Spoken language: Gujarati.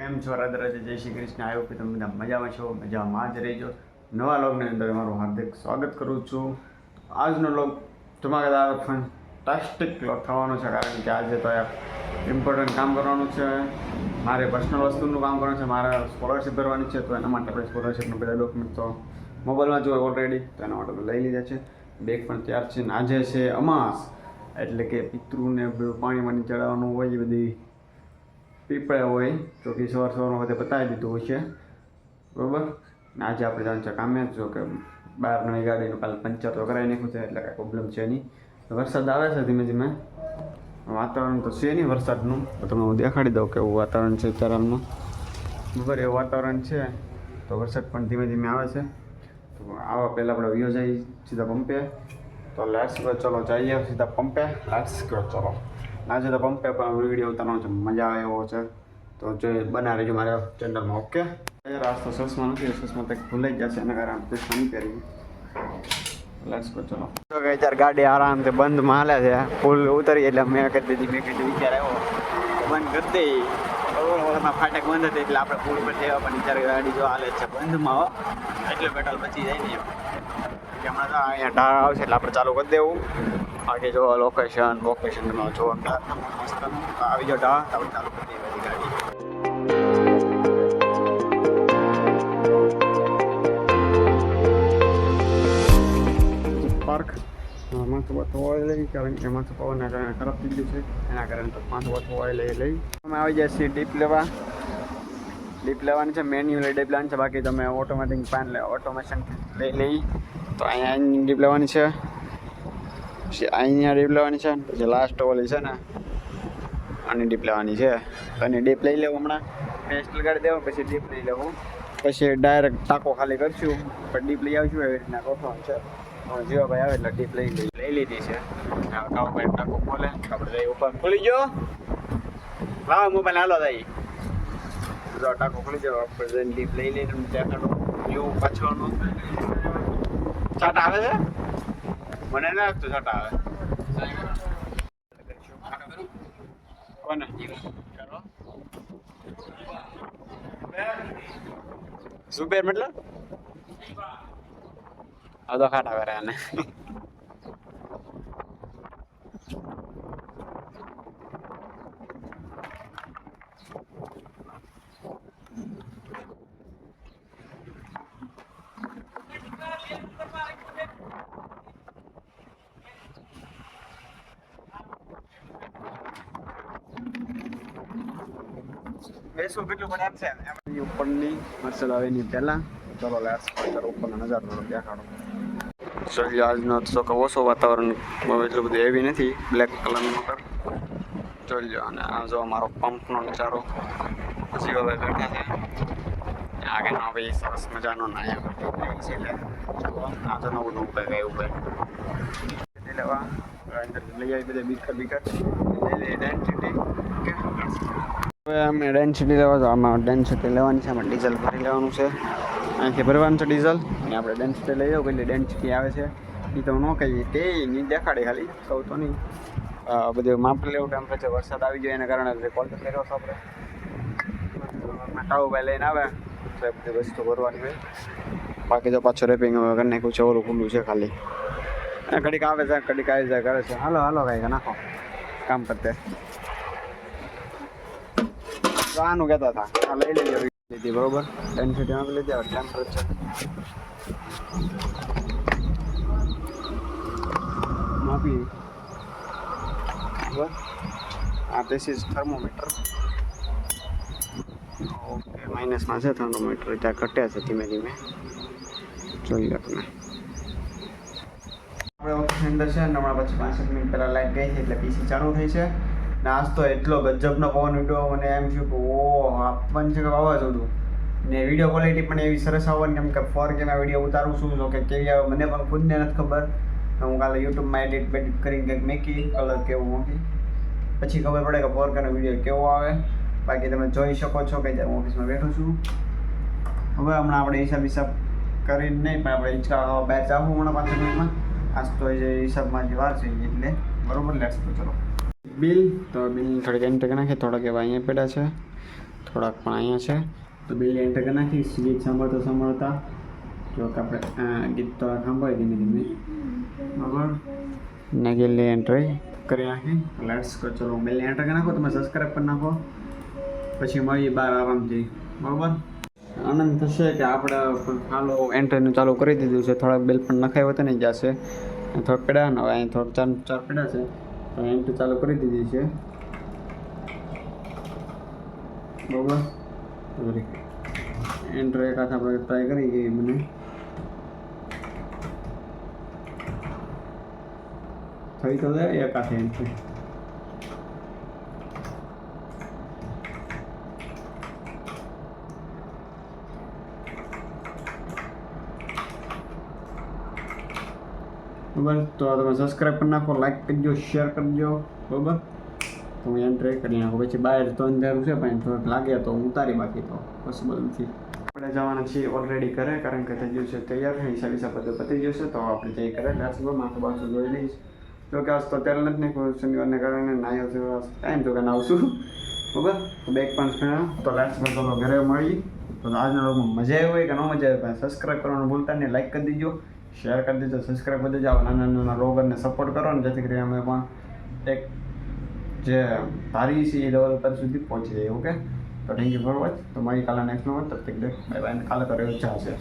કેમ છો? રાધે રાધે, જય શ્રી કૃષ્ણ. આવ્યો કે તમે બધા મજામાં છો, મજામાં જ રહેજો. નવા લોગની અંદર મારું હાર્દિક સ્વાગત કરું છું. આજનો લોગ ધમાકેદાર ફેન્ટાસ્ટિક લોગ થવાનો છે, કારણ કે આજે તો ઇમ્પોર્ટન્ટ કામ કરવાનું છે. મારે પર્સનલ વસ્તુનું કામ કરવાનું છે. મારે સ્કોલરશિપ ભરવાની છે, તો એના માટે આપણે સ્કોલરશિપના બધા ડોક્યુમેન્ટ તો મોબાઈલમાં જ હોય ઓલરેડી, તો એના માટે લઈ લીધા છે. બેગ પણ તૈયાર છે. આજે છે અમાસ, એટલે કે પિતૃને પાણીમાં ચડાવવાનું હોય, એ બધી પીપળા હોય, તો કે સવારમાં બધે બતાવી દીધું હોય છે, બરાબર. આજે આપણે જવાનું છે કામે, જો કે બહાર નવી ગાડીનું કાલે પંચર તો કરાવી નાખ્યું છે, એટલે કાંઈ પ્રોબ્લેમ છે નહીં. વરસાદ આવે છે ધીમે ધીમે, વાતાવરણ તો છે નહીં વરસાદનું, તો તમને હું દેખાડી દઉં કેવું વાતાવરણ છે અત્યારનું. બરાબર, એવું વાતાવરણ છે, તો વરસાદ પણ ધીમે ધીમે આવે છે. તો આવા પહેલાં આપણે વિયો જઈએ સીધા પંપે, તો લેટ્સ ગો, ચલો જઈએ સીધા પંપે, લેટ્સ ગો ચલો. આજે તો પંપે પણ વિડીયો ઉતારવાનો છે, મજા આવે એવો છે, તો જો બના રહેજો મારા ચેનલમાં. ઓકે, આજ તો ચશ્મા નથી, ચશ્મા તો ભૂલાઈ જશે, એના કારણે ચશ્મા નહીં પહેરી. લેટ્સ ગો ચલો. તો કે અત્યારે ગાડી આરામથી બંધમાં હાલે છે, પુલ ઉતરી એટલે મેં કરી દીધી. મેં કીધું વિચાર આવ્યો બંધ કરી દઈ, ઓલામાં ફાટક બંધ હતી એટલે આપણે પુલ પર જવા, પણ અત્યારે ગાડી જો હાલે છે બંધમાં, એટલે પેટ્રોલ બચી જાય ને એમ. હમણાં તો અહીંયા ઢાળ આવશે એટલે આપણે ચાલુ કરી દેવું. બાકી જો લોકેશન જો મસ્ત આવી જાઓ ઢાળ, આપણે ચાલુ કરી દઈએ બધી ગાડી. પાર્ક માથું બાથું ઓઇલ લઈ, કારણ કે માથું પવનના કારણે ખરાબ થઈ ગયું છે, એના કારણે તો માથું બાથું ઓઇલ લઈ અમે આવી જાય છીએ ડીપ લેવાની છે. મેન્યુઅલ ડીપ લેવાની છે, બાકી તમે ઓટોમેટિક પેન ઓટોમેશન લઈ તો અહીંયા ડીપ લેવાની છે, પછી અહીંયા ડીપ લેવાની છે, પછી લાસ્ટ ઓલી છે ને આની ડીપ લેવાની છે. તો એની ડીપ લઈ લેવું હમણાં, પેસ્ટ લગાડી દેવું, પછી ડીપ લઈ લેવું, પછી ડાયરેક્ટ ટાંકો ખાલી કરશું, પછી ડીપ લઈ આવીશું. એવી રીતના ગોઠવણ છે. જીવાભાઈ આવે એટલે ડીપ લઈ લીધી છે. કાવભાઈ ટાંકો ખોલે, આપણે જઈ ઉપર ખુલી ગયો, લાવ મોબાઈલ હાલો થઈ જો ટાંકો ખુલી જાવ, આપણે જઈને ડીપ લઈ લઈને દેખાડો વ્યૂ પાછળનો. છાટ આવે છે, મને ના લાગતું છાટ આવે. કોને સુબેર મતલબ આ તો ખાટા કરે આને. બેસું કેટલું પડે છે એમ ઉપરની મરસલ આવે ની પહેલા. ચલો લેટ્સ ઉપરનો નજારો દેખાડો. ચલો આજનો તો ઓછો વાતાવરણ એટલું બધું હેવી નથી, બ્લેક કલરનું મોટર. ચલો, અને આ જો અમારો પંપનો નજારો જીવો બેઠા છે આગળનો ભાઈ, સરસ મજાનો નાયા છે. આ તો નવું કંઈ એવું લેવા અંદર લઈ આવી બધા બીકર લઈ ડેન્સિટી. હવે અમે ડેન્સિટી લેવા તો આમાં ડેન્સિટી લેવાની છે, આમાં ડીઝલ ભરી લેવાનું છે, અહીંથી ભરવાનું છે ડીઝલ, અને આપણે ડેન્સિટી લઈ જાવ. કેટલી ડેન્સિટી આવે છે એ તો ન કહીએ, તે નહીં દેખાડે, ખાલી કહું તો નહીં. બધું માપ લેવું ટેમ્પરેચર, વરસાદ આવી ગયો એના કારણે કોલ કર્યો છો આપણે. ટાઉભાઈ લઈને આવે તો બધી વસ્તુ ભરવાની હોય, બાકી તો પાછું રેપિંગ કરી નાખ્યું છે, ઓલું ખુલ્લું છે ખાલી. ઘડીક આવે છે, ઘડીક આવી જાય કરે છે. હાલો કાંઈ નાખો કામ કરતે. તો આનું કહેતા હતા આ લઈ લેજો લીધી, બરોબર. ડેન્સિટી આપી લીધી, ટેમ્પરેચર માપી. બરાબર, આ ધીસ ઇઝ થર્મોમીટર. ઓકે, માઇનસમાં છે થર્મોમીટર, ત્યાં ઘટે છે ધીમે ધીમે. જોઈએ આપણે અંદર છે ને, હમણાં પછી 5 મિનિટ પહેલાં લાઈટ ગઈ છે એટલે પીસી ચાલુ થઈ છે. ને આજ તો એટલો ગજબનો પવન ઉડ્યો, મને એમ થયું કે આપવાનું છે કે વાવાઝોડું. ને વિડીયો ક્વોલિટી પણ એવી સરસ આવવાની, કેમ કે 4K માં વિડીયો ઉતારું છું, તો કે કેવી આવે મને પણ ખુદને નથી ખબર. હું કાલે યુટ્યુબમાં એડિટ કરીને કંઈક મેકી કલર કેવું મૂકી, પછી ખબર પડે કે 4K નો વિડીયો કેવો આવે. બાકી તમે જોઈ શકો છો કે હું ઓફિસમાં બેઠું છું. હવે હમણાં આપણે હિસાબ કરીને નહીં, પણ આપણે હિંચકા બહાર જાવું હમણાં 5 મિનિટમાં. આજ તો જે હિસાબમાં જે વાર છે એટલે બરોબર. લેટ્સ તો ચલો બિલ, તો બિલ થોડીક એન્ટર નાખીએ, થોડાક એવા અહીંયા પડ્યા છે. થોડાક પણ અહીંયા છે. તો બિલ એન્ટર કરી નાખીશ. ગીત સાંભળતા જો કે આપણે ગીત તો સાંભળી ધીમે ધીમે બરાબર ને ગિલ્લી એન્ટ્રી કરી નાખી. Let's go. ચલો બિલ એન્ટર કરી નાખો, તમે સબસ્ક્રાઈબ કરી નાખો, પછી મળીએ બહાર આરામથી બરાબર. આનંદ થશે કે આપણે હાલો એન્ટ્રીનું ચાલુ કરી દીધું છે. થોડાક બિલ પણ નખાયો હતો ને જશે થોડાક પેડા ને હવે અહીં થોડાક ચાર પેડા છે તો એન્ટ્રી ચાલુ કરી દીધી છે બરાબર. એન્ટ્રી એક હાથ આપણે ટ્રાય કરી ગઈ મને થઈ તો જાય એક હાથે એન્ટ્રી. બરાબર. તો તમે સબસ્ક્રાઈબ કરી નાખો, લાઈક કરજો, શેર કરજો બરાબર. તો હું એન્ટ્રી કરી નાખું. પછી બહાર તો અંધારું છે પણ થોડુંક લાગે તો ઉતારી, બાકી તો પોસિબલ નથી. આપણે જવાના છીએ ઓલરેડી ઘરે, કારણ કે થઈ ગયું છે તૈયાર. હિસાબ બધું પતી જશે તો આપણે જઈ ઘરે. Let's go. માથું બાથું જોઈ લઈશ. જો કે આજ તો તેલ નથી નાખ્યું શનિવારને કારણે, નાયો છે ટાઈમ તો કે નાવશું બરાબર. બેગ પણ ફેરા. તો લેટ્સ ગો. ચલો ઘરે મળી. તો આજના લોકોમાં મજા આવી હોય કે ન મજા આવે પણ સબસ્ક્રાઈબ કરવાનું ભૂલતા નહીં, લાઈક કરી દીજો, શેર કરી દેજો, સબસ્ક્રાઈબ કરી દેજો. નાના નાના લોગરને સપોર્ટ કરો ને જેથી કરીને અમે પણ એક જે ધારી છે એ લેવલ પર સુધી પહોંચી જાય. ઓકે. તો થેન્ક યુ ફોર વોચ. તો મળી કાલે નેક્સ્ટ નો. તબ તક બાય બાય. કાલે તો રહેવું જ છે.